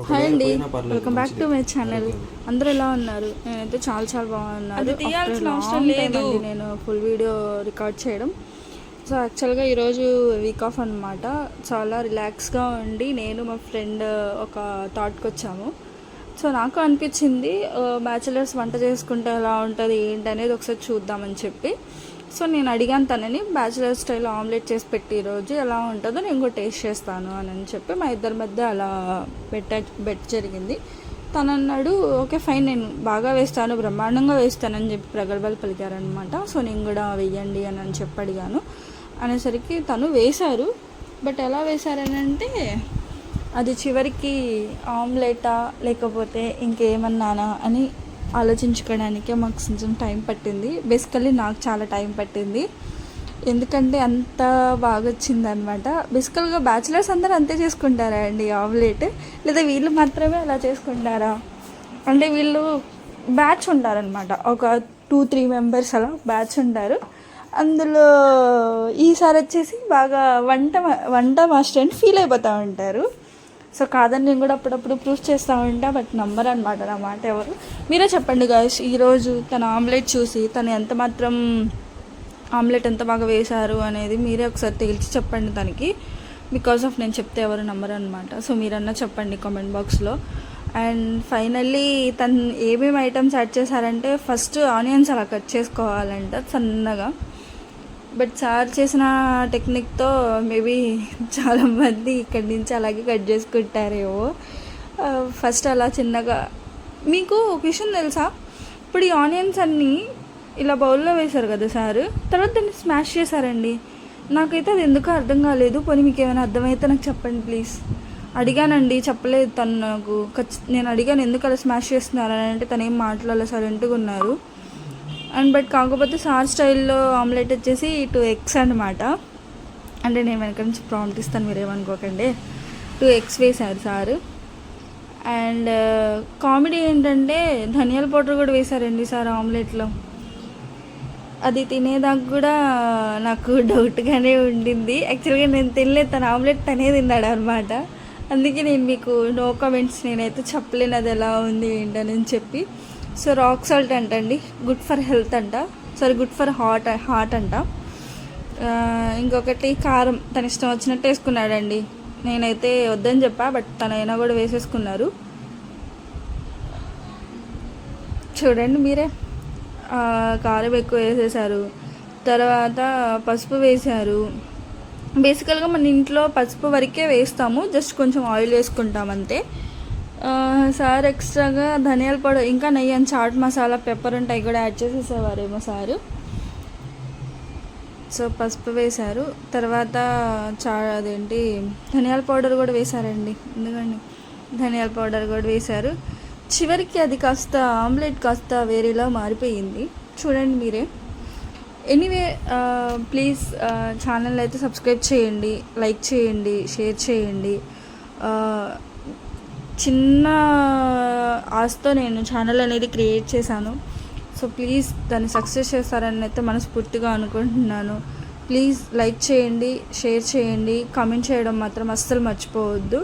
Hi అండి, welcome back to my channel. అందరూ ఎలా ఉన్నారు? నేనైతే చాలా చాలా బాగున్నాను. తీయాల్సిన అవసరం లేదు, నేను ఫుల్ వీడియో రికార్డ్ చేయడం. సో యాక్చువల్గా ఈరోజు వీక్ ఆఫ్ అనమాట. చాలా రిలాక్స్గా ఉండి నేను మా ఫ్రెండ్ ఒక థాట్కి వచ్చాము. సో నాకు అనిపించింది బ్యాచిలర్స్ వంట చేసుకుంటే ఎలా ఉంటుంది ఏంటి అనేది ఒకసారి చూద్దామని చెప్పి. సో నేను అడిగాను తనని, బ్యాచిలర్ స్టైల్ ఆమ్లెట్ చేసి పెట్టి ఈరోజు ఎలా ఉంటుందో నేను కూడా టేస్ట్ చేస్తాను అని చెప్పి మా ఇద్దరి మధ్య అలా బెట్ జరిగింది. తను అన్నాడు ఓకే ఫైన్, నేను బాగా వేస్తాను, బ్రహ్మాండంగా వేస్తానని చెప్పి ప్రగల్భాలు పలికారనమాట. సో నేను కూడా వెయ్యండి అని చెప్పి అడిగాను. అనేసరికి తను వేశారు. బట్ ఎలా వేశారని అంటే అది చివరికి ఆమ్లెటా లేకపోతే ఇంకేమన్నానా అని ఆలోచించుకోవడానికే మాకు కొంచెం టైం పట్టింది. బేసికల్లీ నాకు చాలా టైం పట్టింది, ఎందుకంటే అంత బాగా వచ్చింది అనమాట. బేసికల్గా బ్యాచిలర్స్ అందరూ అంతే చేసుకుంటారా అండి ఆమ్లెట్, లేదా వీళ్ళు మాత్రమే అలా చేసుకుంటారా అంటే వీళ్ళు బ్యాచ్ ఉంటారనమాట. ఒక 2-3 మెంబర్స్ అలా బ్యాచ్ ఉంటారు. అందులో ఈసారి వచ్చేసి బాగా వంట మాస్టర్ అని ఫీల్ అయిపోతూ ఉంటారు. సో కాదని నేను కూడా అప్పుడప్పుడు ప్రూఫ్ చేస్తూ ఉంటా, బట్ నంబర్ అనమాట నా మాట ఎవరు. మీరే చెప్పండి గాయస్, ఈరోజు తన ఆమ్లెట్ చూసి తను ఎంత మాత్రం ఆమ్లెట్ ఎంత బాగా వేశారు అనేది మీరే ఒకసారి తేల్చి చెప్పండి తనకి. బికాస్ ఆఫ్ నేను చెప్తే ఎవరు నంబర్ అనమాట. సో మీరన్నా చెప్పండి కామెంట్ బాక్స్లో. అండ్ ఫైనల్లీ తను ఏమేమి ఐటమ్స్ యాడ్ చేశారంటే ఫస్ట్ ఆనియన్స్ అలా కట్ చేసుకోవాలంట సన్నగా. బట్ సార్ చేసిన టెక్నిక్తో మేబీ చాలామంది ఇక్కడి నుంచి అలాగే కట్ చేసుకుంటారేమో. ఫస్ట్ అలా చిన్నగా. మీకు ఒక విషయం తెలుసా, ఇప్పుడు ఈ ఆనియన్స్ అన్నీ ఇలా బౌల్లో వేశారు కదా సార్, తర్వాత దాన్ని స్మాష్ చేశారండి. నాకైతే అది ఎందుకో అర్థం కాలేదు. పోనీ మీకు ఏమైనా అర్థమైతే నాకు చెప్పండి ప్లీజ్. అడిగానండి, చెప్పలేదు తను నాకు. నేను అడిగాను ఎందుకు అలా స్మాష్ చేస్తున్నారు అని అంటే తను ఏం మాట్లాడలేదు, సైలెంట్గా ఉన్నారు. అండ్ బట్ కాకపోతే సార్ స్టైల్లో ఆమ్లెట్ వచ్చేసి 2 eggs అనమాట. అంటే నేను వెనక నుంచి ప్రాంప్ట్ ఇస్తాను, మీరేమనుకోకండి. 2 eggs వేశారు సారు. అండ్ కామెడీ ఏంటంటే ధనియాల పౌడర్ కూడా వేశారండి సార్ ఆమ్లెట్లో. అది తినేదాకా కూడా నాకు డౌట్గానే ఉండింది. యాక్చువల్గా నేను తినలేదు, తన ఆమ్లెట్ తనే తిన్నాడు అనమాట. అందుకే నేను మీకు నో కామెంట్స్, నేనైతే చెప్పలేను అది ఎలా ఉంది ఏంటని చెప్పి. సో రాక్ సాల్ట్ అంటండి, గుడ్ ఫర్ హెల్త్ అంట, సారీ గుడ్ ఫర్ హార్ట్ అంట. ఇంకొకటి కారం తన ఇష్టం వచ్చినట్టు వేసుకున్నాడండి. నేనైతే వద్దని చెప్పా, బట్ తనైనా కూడా వేసేసుకున్నారు. చూడండి మీరే, కారం ఎక్కువ వేసేసారు. తర్వాత పసుపు వేశారు. బేసికల్గా మన ఇంట్లో పసుపు వరకే వేస్తాము, జస్ట్ కొంచెం ఆయిల్ వేసుకుంటాం అంతే. సార్ ఎక్స్ట్రాగా ధనియాల పౌడర్ ఇంకా నెయ్యి అని చాట్ మసాలా పెప్పర్ ఉంటాయి కూడా యాడ్ చేసేసేవారేమో సారు. సో పసుపు వేశారు. తర్వాత అదేంటి ధనియాల పౌడర్ కూడా వేశారండి. ఎందుకండి ధనియాల పౌడర్ కూడా వేశారు. చివరికి అది కాస్త ఆమ్లెట్ కాస్త వేరేలా మారిపోయింది, చూడండి మీరే. ఎనీవే ప్లీజ్ ఛానల్ అయితే సబ్స్క్రైబ్ చేయండి, లైక్ చేయండి, షేర్ చేయండి. చిన్న ఆశతో నేను ఛానల్ అనేది క్రియేట్ చేశాను. సో ప్లీజ్ దాన్ని సక్సెస్ చేస్తారని అయితే మనస్ఫూర్తిగా అనుకుంటున్నాను. ప్లీజ్ లైక్ చేయండి, షేర్ చేయండి, కామెంట్ చేయడం మాత్రం అస్సలు మర్చిపోవద్దు.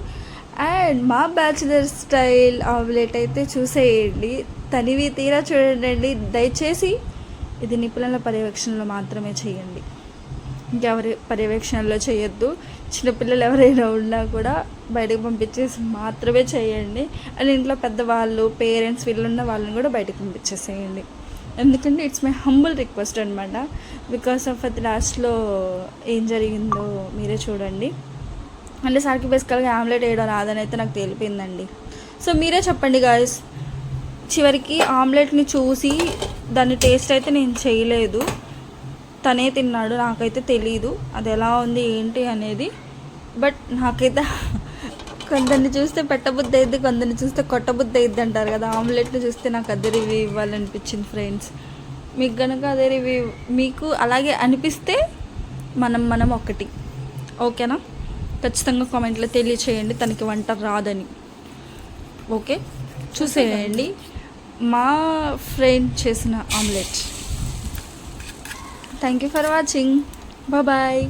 అండ్ మా బ్యాచిలర్ స్టైల్ ఆమ్లెట్ అయితే చూసేయండి, తనివి తీరా చూడండి. దయచేసి ఇది నిపుణుల పర్యవేక్షణలో మాత్రమే చేయండి, ఇంకెవరి పర్యవేక్షణలో చేయొద్దు. చిన్నపిల్లలు ఎవరైనా ఉన్నా కూడా బయటకు పంపించేసి మాత్రమే చేయండి. అండ్ ఇంట్లో పెద్దవాళ్ళు, పేరెంట్స్ వీళ్ళున్న వాళ్ళని కూడా బయటకు పంపించేసేయండి. ఎందుకంటే ఇట్స్ మై హంబుల్ రిక్వెస్ట్ అనమాట. బికాస్ ఆఫ్ అది లాస్ట్లో ఏం జరిగిందో మీరే చూడండి. అంటే సార్కి బేసికల్గా ఆమ్లెట్ వేయడం రాదని అయితే నాకు తెలిపిందండి. సో మీరే చెప్పండి గాయస్. చివరికి ఆమ్లెట్ని చూసి దాని టేస్ట్ అయితే నేను చేయలేదు, తనే తిన్నాడు. నాకైతే తెలీదు అది ఎలా ఉంది ఏంటి అనేది. బట్ నాకైతే కొందరిని చూస్తే పెట్టబుద్ధి అయింది, కొందరిని చూస్తే కొట్టబుద్ధి అయింది అంటారు కదా. ఆమ్లెట్ని చూస్తే నాకు అదే రివ్యూ ఇవ్వాలనిపించింది ఫ్రెండ్స్. మీకు కనుక అదే రివ్యూ మీకు అలాగే అనిపిస్తే మనం ఒకటి ఓకేనా. ఖచ్చితంగా కామెంట్లో తెలియచేయండి తనకి వంట రాదని. ఓకే, చూసేయండి మా ఫ్రెండ్ చేసిన omelette. Thank you for watching. Bye bye.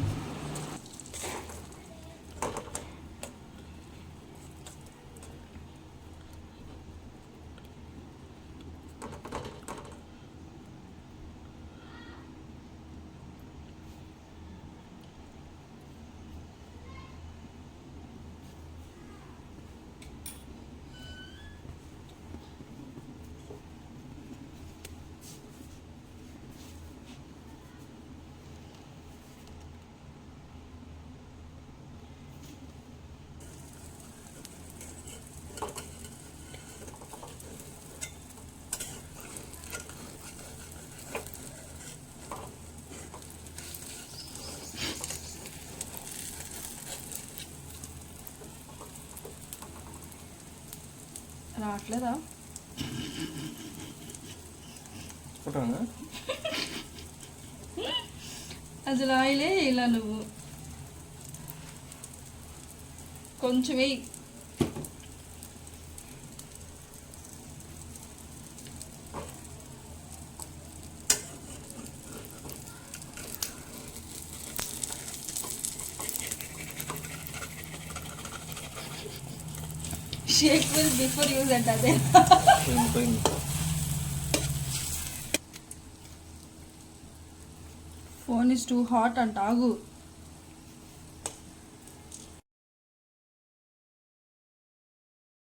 రావట్లేదా అసలు ఆయిలే ఇలా నువ్వు కొంచెం వేయి. షేక్ విల్ బిఫోర్ యూజ్ అంట అదే. ఫోన్ ఇస్ టూ హాట్ అంట, ఆగు.